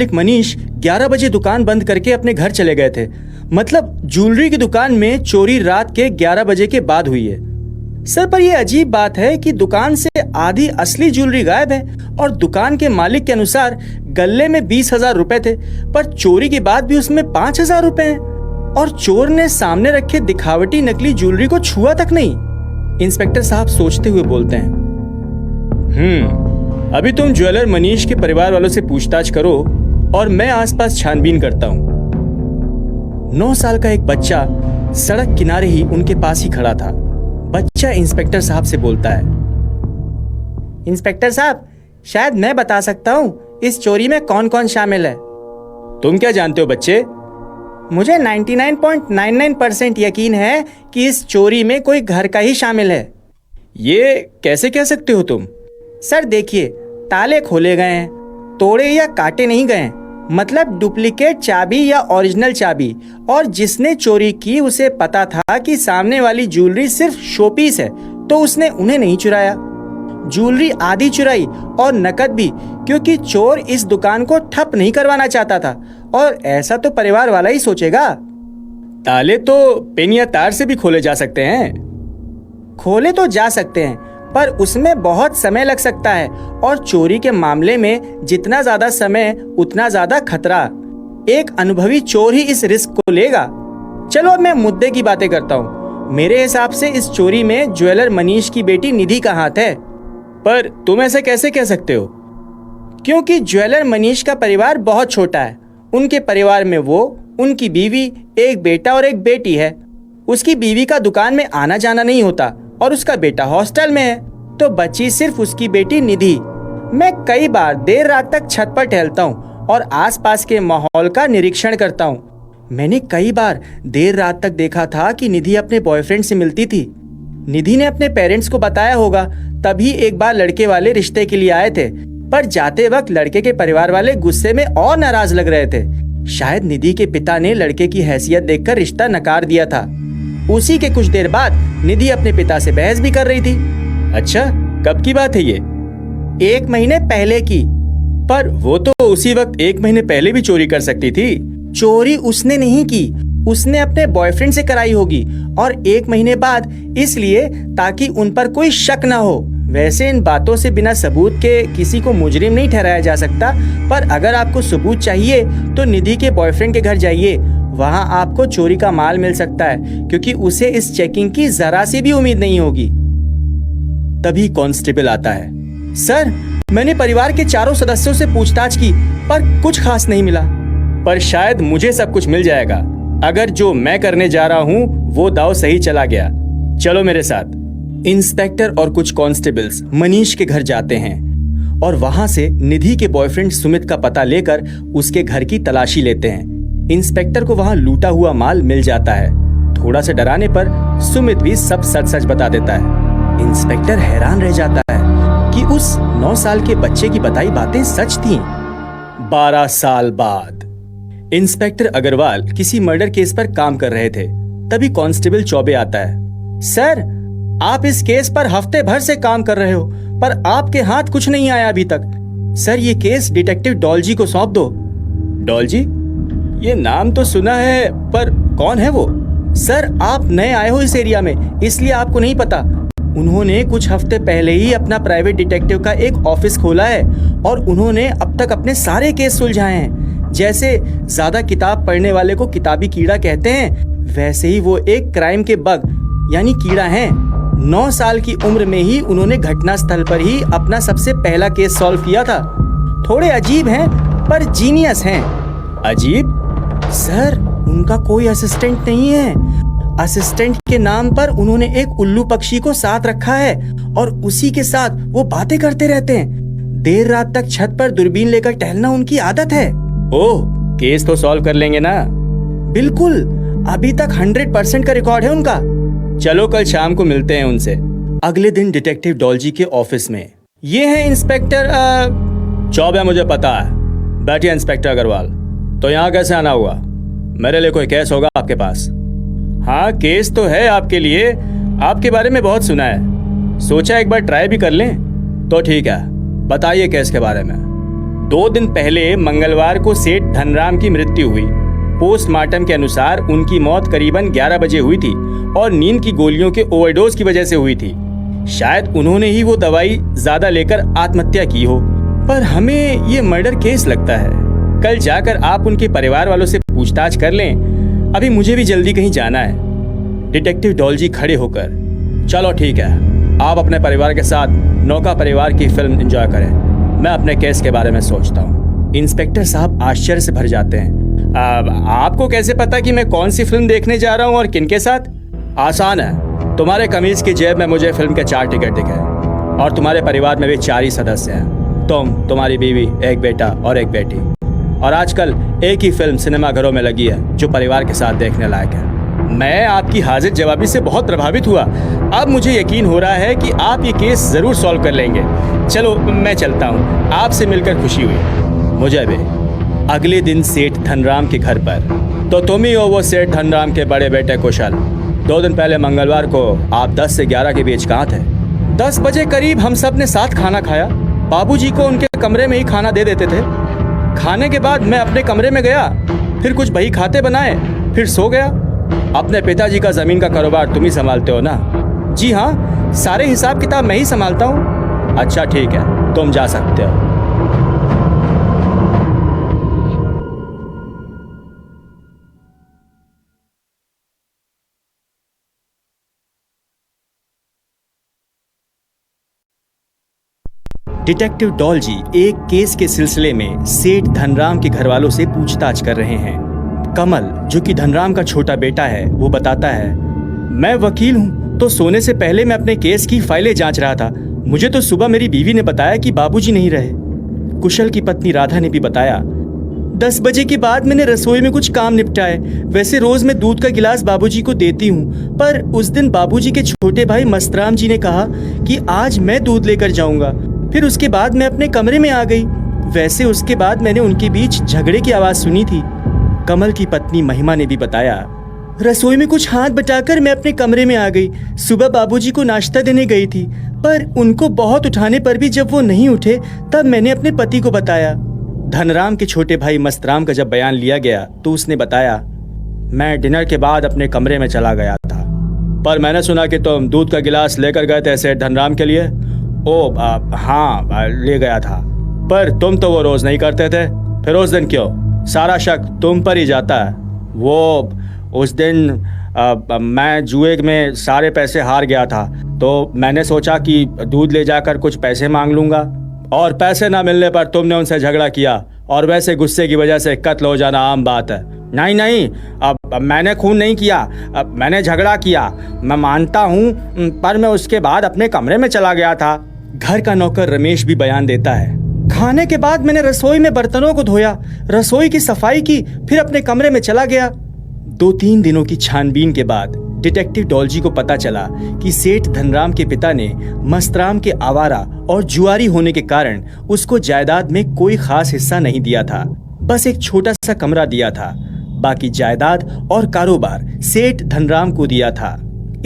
मालिक मनीष 11 बजे दुकान बंद करके अपने घर चले गए थे। मतलब ज्वेलरी की दुकान में चोरी रात के 11 बजे के बाद हुई है। सर, पर यह अजीब बात है कि दुकान से आधी असली ज्वेलरी गायब है और दुकान के मालिक के अनुसार गले में 20,000 रुपए थे, पर चोरी के बाद भी उसमें 5,000 रुपए हैं और चोर ने सामने रखे दिखावटी नकली ज्वेलरी को छुआ तक नहीं। इंस्पेक्टर साहब सोचते हुए बोलते हैं, अभी तुम ज्वेलर मनीष के परिवार वालों से पूछताछ करो और मैं आसपास छानबीन करता हूँ। 9 साल का एक बच्चा सड़क किनारे ही उनके पास ही खड़ा था। बच्चा इंस्पेक्टर साहब से बोलता है, इंस्पेक्टर साहब, शायद मैं बता सकता हूँ इस चोरी में कौन कौन शामिल है। तुम क्या जानते हो बच्चे? मुझे 99.99% यकीन है कि इस चोरी में कोई घर का ही शामिल है। ये कैसे कह सकते हो तुम? सर देखिए, ताले खोले गए हैं, तोड़े या काटे नहीं गए, मतलब डुप्लीकेट चाबी या ओरिजिनल चाबी, और जिसने चोरी की उसे पता था कि सामने वाली ज्वेलरी सिर्फ शोपीस है, तो उसने उन्हें नहीं चुराया। ज्वेलरी आधी चुराई और नकद भी, क्योंकि चोर इस दुकान को ठप नहीं करवाना चाहता था, और ऐसा तो परिवार वाला ही सोचेगा। ताले तो पिन या तार से भी खोले जा सकते हैं। खोले तो जा सकते हैं, पर उसमें बहुत समय लग सकता है, और चोरी के मामले में जितना ज्यादा समय उतना ज्यादा खतरा। एक अनुभवी चोर ही इस रिस्क को लेगा। चलो अब मैं मुद्दे की बातें करता हूँ। मेरे हिसाब से इस चोरी में ज्वेलर मनीष की बेटी निधि का हाथ है। पर तुम ऐसे कैसे कह सकते हो? क्योंकि ज्वेलर मनीष का परिवार बहुत छोटा है। उनके परिवार में वो, उनकी बीवी, एक बेटा और एक बेटी है। उसकी बीवी का दुकान में आना जाना नहीं होता और उसका बेटा हॉस्टल में है, तो बची सिर्फ उसकी बेटी निधि। मैं कई बार देर रात तक छत पर टहलता हूँ और आसपास के माहौल का निरीक्षण करता हूँ। मैंने कई बार देर रात तक देखा था कि निधि अपने बॉयफ्रेंड से मिलती थी। निधि ने अपने पेरेंट्स को बताया होगा, तभी एक बार लड़के वाले रिश्ते के लिए आए थे, पर जाते वक्त लड़के के परिवार वाले गुस्से में और नाराज लग रहे थे। शायद निधि के पिता ने लड़के की हैसियत देखकर रिश्ता नकार दिया था। उसी के कुछ देर बाद निधि अपने पिता से बहस भी कर रही थी। अच्छा, कब की बात है ये? 1 महीने पहले की। पर वो तो उसी वक्त 1 महीने पहले भी चोरी कर सकती थी। चोरी उसने नहीं की, उसने अपने बॉयफ्रेंड से कराई होगी, और 1 महीने बाद, इसलिए ताकि उन पर कोई शक ना हो। वैसे इन बातों से बिना सबूत के किसी को मुजरिम नहीं ठहराया जा सकता, पर अगर आपको सबूत चाहिए तो निधि के बॉयफ्रेंड के घर जाइए। वहां आपको चोरी का माल मिल सकता है, क्योंकि उसे इस चेकिंग की जरा सी भी उम्मीद नहीं होगी। तभी कांस्टेबल आता है। सर, मैंने परिवार के चारों सदस्यों से पूछताछ की, पर कुछ खास नहीं मिला। पर शायद मुझे सब कुछ मिल जाएगा, अगर जो मैं करने जा रहा हूँ वो दाव सही चला गया। चलो मेरे साथ। इंस्पेक्टर और कुछ कांस्टेबल्स मनीष के घर जाते हैं और वहां से निधि के बॉयफ्रेंड सुमित का पता लेकर उसके घर की तलाशी लेते हैं। इंस्पेक्टर को वहां लूटा हुआ माल मिल जाता है। थोड़ा सा डराने पर सुमित भी सब सच सच बता देता है। इंस्पेक्टर हैरान रह जाता है कि उस 9 साल के बच्चे की बताई बातें सच थीं। 12 साल बाद इंस्पेक्टर अग्रवाल किसी मर्डर केस पर काम कर रहे थे। तभी कांस्टेबल चौबे आता है। सर, आप इस केस पर हफ्ते भर से काम कर रहे हो, पर आपके हाथ कुछ नहीं आया अभी तक। सर, ये केस डिटेक्टिव डॉलजी को सौंप दो। डॉलजी? ये नाम तो सुना है, पर कौन है वो? सर, आप नए आए हो इस एरिया में, इसलिए आपको नहीं पता। उन्होंने कुछ हफ्ते पहले ही अपना प्राइवेट डिटेक्टिव का एक ऑफिस खोला है और उन्होंने अब तक अपने सारे केस सुलझाए हैं। जैसे ज्यादा किताब पढ़ने वाले को किताबी कीड़ा कहते हैं, वैसे ही वो एक क्राइम के बग यानी कीड़ा हैं। 9 साल की उम्र में ही उन्होंने घटना स्थल पर ही अपना सबसे पहला केस सॉल्व किया था। थोड़े अजीब हैं, पर जीनियस हैं। अजीब? सर, उनका कोई असिस्टेंट नहीं है। असिस्टेंट के नाम पर उन्होंने एक उल्लू पक्षी को साथ रखा है और उसी के साथ वो बातें करते रहते हैं। देर रात तक छत पर दूरबीन लेकर टहलना उनकी आदत है। ओह, केस तो सॉल्व कर लेंगे ना? बिल्कुल, अभी तक 100% का रिकॉर्ड है उनका। चलो कल शाम को मिलते हैं उनसे। अगले दिन डिटेक्टिव डॉलजी के ऑफिस में। ये है इंस्पेक्टर चौबे, मुझे पता है। बैठिए इंस्पेक्टर अग्रवाल। तो यहाँ कैसे आना हुआ? मेरे लिए कोई केस होगा आपके पास? हाँ, केस तो है आपके लिए। आपके बारे में बहुत सुना है, सोचा एक बार ट्राई भी कर लें। तो ठीक है, बताइए केस के बारे में। 2 दिन पहले मंगलवार को सेठ धनराम की मृत्यु हुई। पोस्टमार्टम के अनुसार उनकी मौत करीबन 11 बजे हुई थी और नींद की गोलियों के ओवरडोज की वजह से हुई थी। शायद उन्होंने ही वो दवाई ज्यादा लेकर आत्महत्या की हो, पर हमें ये मर्डर केस लगता है। कल जाकर आप उनके परिवार वालों से पूछताछ कर लें, अभी मुझे भी जल्दी कहीं जाना है। डिटेक्टिव डॉलजी खड़े होकर, चलो ठीक है, आप अपने परिवार के साथ नौका परिवार की फिल्म एंजॉय करें, मैं अपने केस के बारे में सोचता हूँ। इंस्पेक्टर साहब आश्चर्य से भर जाते हैं। आपको कैसे पता कि मैं कौन सी फिल्म देखने जा रहा हूँ और किनके साथ? आसान है, तुम्हारे कमीज की जेब में मुझे फिल्म के 4 टिकट दिखे और तुम्हारे परिवार में भी 4 ही सदस्य हैं, तुम, तुम्हारी बीवी, एक बेटा और एक बेटी। और आजकल एक ही फिल्म सिनेमा घरों में लगी है जो परिवार के साथ देखने लायक है। मैं आपकी हाजिर जवाबी से बहुत प्रभावित हुआ। अब मुझे यकीन हो रहा है कि आप ये केस जरूर सॉल्व कर लेंगे। चलो मैं चलता हूँ, आपसे मिलकर खुशी हुई। मुझे भी। अगले दिन सेठ धनराम के घर पर, तो तुम ही हो वो सेठ धनराम के बड़े बेटे कुशल। 2 दिन पहले मंगलवार को आप 10 से 11 के बीच कहाँ थे? 10 बजे करीब हम सब ने साथ खाना खाया। बाबूजी को उनके कमरे में ही खाना दे देते थे। खाने के बाद मैं अपने कमरे में गया, फिर कुछ बही खाते बनाए, फिर सो गया। अपने पिताजी का जमीन का कारोबार तुम ही संभालते हो ना? जी हाँ, सारे हिसाब किताब मैं ही संभालता हूँ। अच्छा ठीक है, तुम जा सकते हो। डिटेक्टिव डॉलजी एक केस के सिलसिले में सेठ धनराम के घर वालों से पूछताछ कर रहे हैं। कमल, जो कि धनराम का छोटा बेटा है, वो बताता है, मैं वकील हूँ, तो सोने से पहले मैं अपने केस की फाइलें जांच रहा था। मुझे तो सुबह मेरी बीवी ने बताया कि बाबूजी नहीं रहे। कुशल की पत्नी राधा ने भी बताया, 10 बजे के बाद मैंने रसोई में कुछ काम निपटाए। वैसे रोज मैं दूध का गिलास बाबूजी को देती हूँ, पर उस दिन बाबूजी के छोटे भाई मस्तराम जी ने कहा कि आज मैं दूध लेकर जाऊंगा। फिर उसके बाद मैं अपने कमरे में आ गई। वैसे उसके बाद मैंने उनके बीच झगड़े की आवाज सुनी थी। कमल की पत्नी महिमा ने भी बताया, रसोई में कुछ हाथ बटाकर मैं अपने कमरे में आ गई। सुबह बाबूजी को नाश्ता देने गई थी, पर उनको बहुत उठाने पर भी जब वो नहीं उठे, तब मैंने अपने पति को बताया। धनराम के छोटे भाई मस्तराम का जब बयान लिया गया तो उसने बताया, मैं डिनर के बाद अपने कमरे में चला गया था, पर मैंने सुना कि तुम दूध का गिलास लेकर गए थे सेठ धनराम के लिए। हाँ, ले गया था, पर तुम तो वो रोज नहीं करते थे। फिर उस दिन क्यों? सारा शक तुम पर ही जाता है। वो उस दिन मैं जुए में सारे पैसे हार गया था, तो मैंने सोचा कि दूध ले जाकर कुछ पैसे मांग लूंगा, और पैसे ना मिलने पर तुमने उनसे झगड़ा किया, और वैसे गुस्से की वजह से कत्ल हो जाना आम बात है। नहीं, अब मैंने खून नहीं किया, मैंने झगड़ा किया, मैं मानता हूँ, पर मैं उसके बाद अपने कमरे में चला गया था। घर का नौकर रमेश भी बयान देता है, खाने के बाद मैंने रसोई में बर्तनों को धोया, रसोई की सफाई की, फिर अपने कमरे में चला गया। 2-3 दिनों की छानबीन के बाद डिटेक्टिव डॉलजी को पता चला कि सेठ धनराम के पिता ने मस्तराम के आवारा और जुआरी होने के कारण उसको जायदाद में कोई खास हिस्सा नहीं दिया था, बस एक छोटा सा कमरा दिया था। बाकी जायदाद और कारोबार सेठ धनराम को दिया था।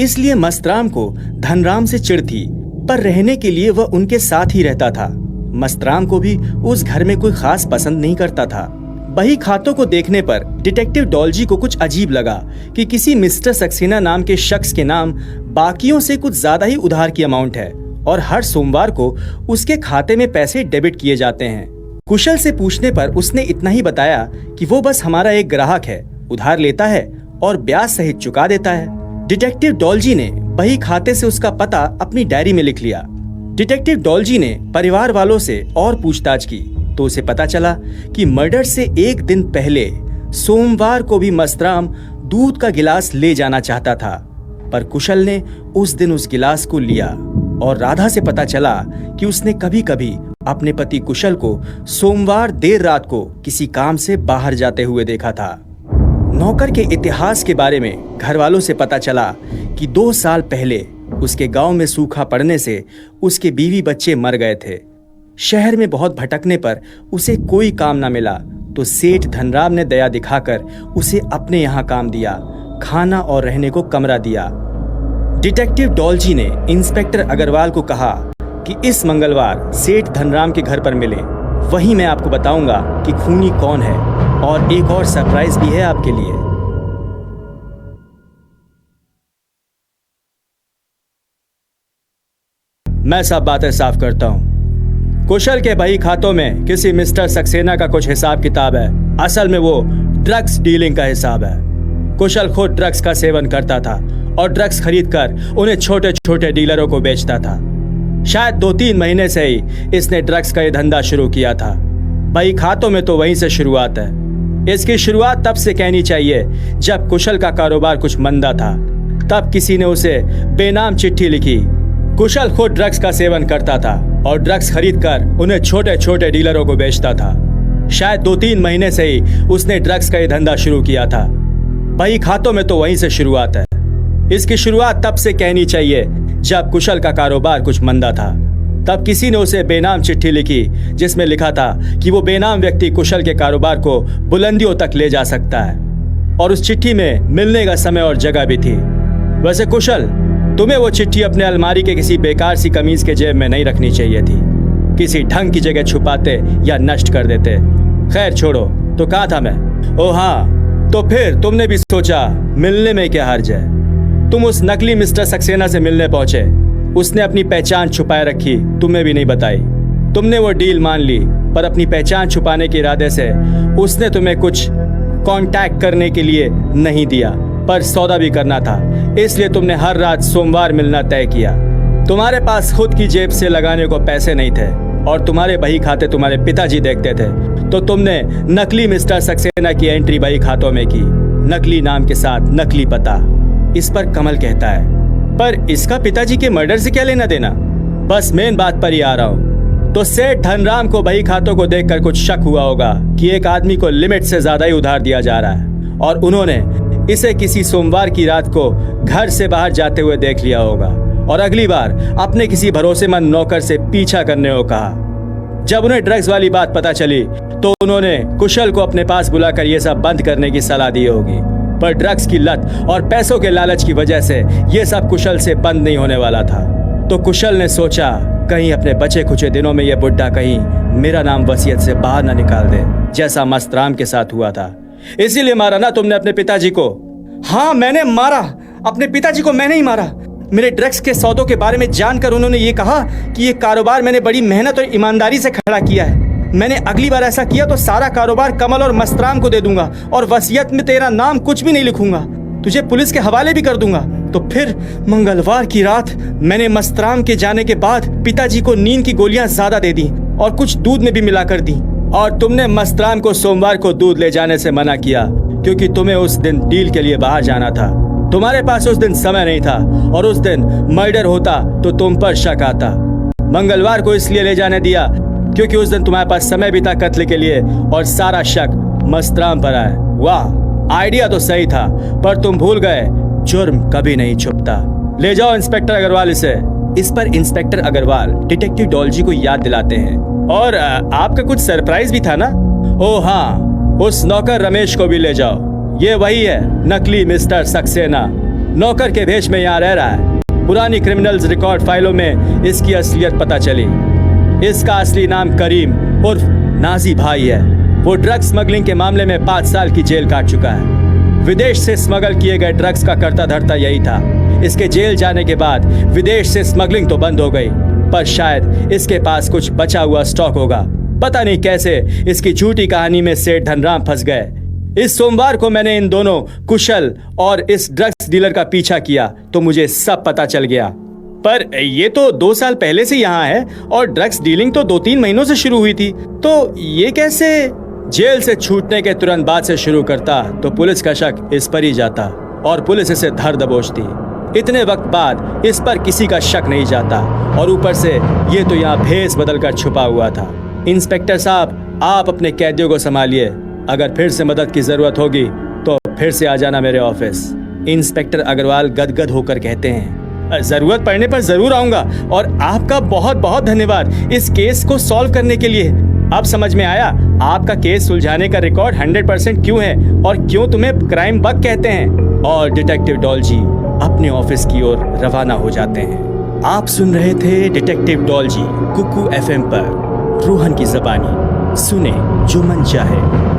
इसलिए मस्तराम को धनराम से चिढ़ थी, पर रहने के लिए वह उनके साथ ही रहता था। मस्तराम को भी उस घर में कोई खास पसंद नहीं करता था। बही खातों को देखने पर डिटेक्टिव डॉलजी को कुछ अजीब लगा कि किसी मिस्टर सक्सेना नाम के शख्स के नाम बाकियों से कुछ ज्यादा ही उधार की अमाउंट है, और हर सोमवार को उसके खाते में पैसे डेबिट किए जाते हैं। कुशल से पूछने पर उसने इतना ही बताया कि वो बस हमारा एक ग्राहक है, उधार लेता है और ब्याज सहित चुका देता है। डिटेक्टिव डॉलजी ने बही खाते से उसका पता अपनी डायरी में लिख लिया। डिटेक्टिव डॉलजी ने परिवार वालों से और पूछताछ की तो उसे पता चला कि मर्डर से एक दिन पहले सोमवार को भी मस्तराम दूध का गिलास ले जाना चाहता था, पर कुशल ने उस दिन उस गिलास को लिया, और राधा से पता चला कि उसने कभी कभी अपने पति कुशल को सोमवार देर रात को किसी काम से बाहर जाते हुए देखा था। नौकर के इतिहास के बारे में घर वालों से पता चला कि 2 साल पहले उसके गांव में सूखा पड़ने से उसके बीवी बच्चे मर गए थे। शहर में बहुत भटकने पर उसे कोई काम न मिला, तो सेठ धनराम ने दया दिखाकर उसे अपने यहाँ काम दिया, खाना और रहने को कमरा दिया। डिटेक्टिव डॉलजी ने इंस्पेक्टर अग्रवाल को कहा कि इस मंगलवार सेठ धनराम के घर पर मिले। वहीं मैं आपको बताऊंगा कि खूनी कौन है, और एक और सरप्राइज भी है आपके लिए। मैं सब बातें साफ करता हूं। कुशल के बही खातों में किसी मिस्टर सक्सेना का कुछ हिसाब किताब है। असल में वो ड्रग्स डीलिंग का हिसाब है। कुशल खुद ड्रग्स का सेवन करता था और ड्रग्स खरीदकर उन्हें छोटे छोटे डीलरों को बेचता था। शायद 2-3 महीने से ही इसने ड्रग्स का ये धंधा शुरू किया था। बही खातों में तो वहीं से शुरुआत है। इसकी शुरुआत तब से कहनी चाहिए जब कुशल का कारोबार कुछ मंदा था। तब किसी ने उसे बेनाम चिट्ठी लिखी। कुशल खुद ड्रग्स का सेवन करता था और ड्रग्स खरीदकर उन्हें छोटे छोटे डीलरों को बेचता था। शायद 2-3 महीने से ही उसने ड्रग्स का ये धंधा शुरू किया था। बही खातों में तो वहीं से शुरुआत है। इसकी शुरुआत तब से कहनी चाहिए जब कुशल का कारोबार कुछ मंदा था। तब किसी ने उसे बेनाम चिट्ठी लिखी जिसमें लिखा था कि वो बेनाम व्यक्ति कुशल के कारोबार को बुलंदियों तक ले जा सकता है, और उस चिट्ठी में मिलने का समय और जगह भी थी। वैसे कुशल, तुम्हें वो चिट्ठी अपने अलमारी के किसी बेकार सी कमीज के जेब में नहीं रखनी चाहिए थी। किसी ढंग की जगह छुपाते या नष्ट कर देते। खैर छोड़ो, तो कहा था मैं? ओ हाँ, तो फिर तुमने भी सोचा मिलने में क्या हर्ज है। तुम उस नकली मिस्टर सक्सेना से मिलने पहुंचे। उसने अपनी पहचान छुपाए रखी, तुम्हें भी नहीं बताई। तुमने वो डील मान ली, पर अपनी पहचान छुपाने के इरादे से उसने तुम्हें कुछ कांटेक्ट करने के लिए नहीं दिया, पर सौदा भी करना था। इसलिए तुमने हर रात सोमवार मिलना तय किया। तुम्हारे पास खुद की जेब से लगाने को पैसे नहीं थे और तुम्हारे बही खाते तुम्हारे पिताजी देखते थे, तो तुमने नकली मिस्टर सक्सेना की एंट्री बही खातों में की। नकली नाम के साथ नकली पता। इस पर कमल कहता है, पर इसका पिताजी के मर्डर से क्या लेना देना? बस मेन बात पर ही आ रहा हूँ। तो सेठ धनराम को बही खातों को देखकर कुछ शक हुआ होगा कि एक आदमी को लिमिट से ज्यादा ही उधार दिया जा रहा है, और उन्होंने इसे किसी सोमवार की रात को घर से बाहर जाते हुए देख लिया होगा और अगली बार अपने किसी भरोसेमंद नौकर से पीछा करने को कहा। जब उन्हें ड्रग्स वाली बात पता चली तो उन्होंने कुशल को अपने पास बुलाकर यह सब बंद करने की सलाह दी होगी, पर ड्रग्स की लत और पैसों के लालच की वजह से यह सब कुशल से बंद नहीं होने वाला था। तो कुशल ने सोचा कहीं अपने बचे खुचे दिनों में यह बुड्ढा कहीं मेरा नाम वसीयत से बाहर ना निकाल दे, जैसा मस्तराम के साथ हुआ था। इसीलिए मारा ना तुमने अपने पिताजी को? हाँ, मैंने मारा अपने पिताजी को। मैंने ही मारा। मेरे ड्रग्स के सौदों के बारे में जानकर उन्होंने ये कहा कि ये कारोबार मैंने बड़ी मेहनत और ईमानदारी से खड़ा किया है। मैंने अगली बार ऐसा किया तो सारा कारोबार कमल और मस्तराम को दे दूंगा और वसीयत में तेरा नाम कुछ भी नहीं लिखूंगा, तुझे पुलिस के हवाले भी कर दूंगा। तो फिर मंगलवार की रात मैंने मस्तराम के जाने के बाद पिताजी को नींद की गोलियां ज्यादा दे दी और कुछ दूध में भी मिलाकर दी, और तुमने मस्तराम को सोमवार को दूध ले जाने से मना किया क्योंकि तुम्हें उस दिन डील के लिए बाहर जाना था। तुम्हारे पास उस दिन समय नहीं था और उस दिन मर्डर होता तो तुम पर शक आता। मंगलवार को इसलिए ले जाने दिया क्योंकि उस दिन तुम्हारे पास समय भी था कत्ल के लिए और सारा शक मस्तराम पर आए। वाह, आइडिया तो सही था, पर तुम भूल गए जुर्म कभी नहीं छुपता। ले जाओ इंस्पेक्टर अग्रवाल इसे। इस पर इंस्पेक्टर अग्रवाल डिटेक्टिव डॉलजी को याद दिलाते हैं, और आपका कुछ सरप्राइज भी था ना? ओ हाँ, उस नौकर रमेश को भी ले जाओ। ये वही है नकली मिस्टर सक्सेना। नौकर के भेष में यहाँ रह रहा है। पुरानी क्रिमिनल्स रिकॉर्ड फाइलों में इसकी असलियत पता चली। इसका असली नाम करीम उर्फ नाजी भाई है। वो ड्रग्स स्मगलिंग के मामले में 5 साल की जेल काट चुका है। विदेश से स्मगल किए गए ड्रग्स का करता धरता यही था। इसके जेल जाने के बाद विदेश से स्मगलिंग तो बंद हो गई, पर शायद इसके पास कुछ बचा हुआ स्टॉक होगा। पता नहीं कैसे इसकी झूठी कहानी में सेठ धनराम फंस गए। इस सोमवार को मैंने इन दोनों कुशल और इस ड्रग्स डीलर का पीछा किया तो मुझे सब पता चल गया। पर ये तो 2 साल पहले से यहाँ है और ड्रग्स डीलिंग तो 2-3 महीनों से शुरू हुई थी, तो ये कैसे? जेल से छूटने के तुरंत बाद से शुरू करता तो पुलिस का शक इस पर ही जाता और पुलिस इसे धर दबोचती। इतने वक्त बाद इस पर किसी का शक नहीं जाता, और ऊपर से ये तो यहाँ भेस बदल कर छुपा हुआ था। इंस्पेक्टर साहब, आप अपने कैदियों को संभालिए। अगर फिर से मदद की जरूरत होगी तो फिर से आ जाना मेरे ऑफिस। इंस्पेक्टर अग्रवाल गदगद होकर कहते हैं, जरूरत पड़ने पर जरूर आऊंगा, और आपका बहुत बहुत धन्यवाद इस केस को सॉल्व करने के लिए। अब समझ में आया आपका केस सुलझाने का रिकॉर्ड 100% क्यों है और क्यों तुम्हें क्राइम बग कहते हैं। और डिटेक्टिव डॉलजी अपने ऑफिस की ओर रवाना हो जाते हैं। आप सुन रहे थे डिटेक्टिव डॉलजी कुकू FM पर, रोहन की ज़बानी। सुने जो मन चाहे।